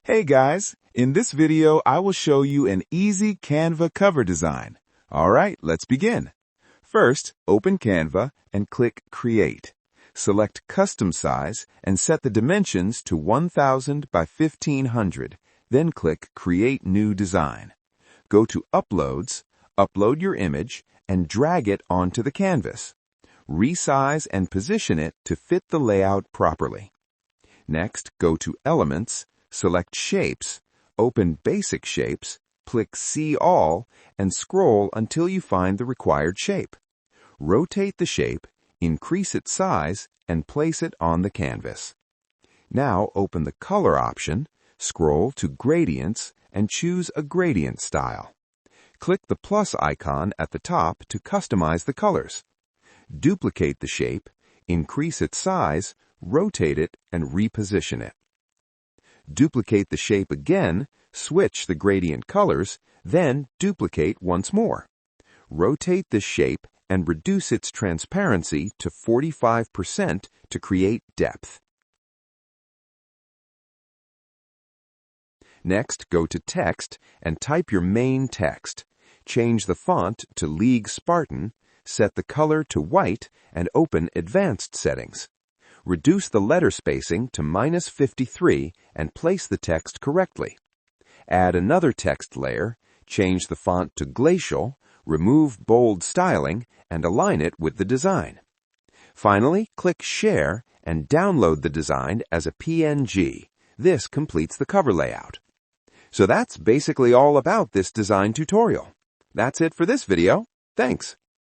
Hey guys, in this video I will show you an easy Canva cover design. Alright, let's begin. First, open Canva and click Create. Select Custom Size and set the dimensions to 1000 by 1500. Then click Create New Design. Go to Uploads, upload your image, and drag it onto the canvas. Resize and position it to fit the layout properly. Next, go to Elements, select Shapes, open Basic Shapes, click See All, and scroll until you find the required shape. Rotate the shape, increase its size, and place it on the canvas. Now open the Color option, scroll to Gradients, and choose a gradient style. Click the plus icon at the top to customize the colors. Duplicate the shape, increase its size, rotate it, and reposition it. Duplicate the shape again, switch the gradient colors, then duplicate once more. Rotate the shape and reduce its transparency to 45% to create depth. Next, go to Text and type your main text. Change the font to League Spartan, set the color to white, and open Advanced Settings. Reduce the letter spacing to -53 and place the text correctly. Add another text layer, change the font to Glacial, remove bold styling, and align it with the design. Finally, click Share and download the design as a PNG. This completes the cover layout. So that's basically all about this design tutorial. That's it for this video. Thanks.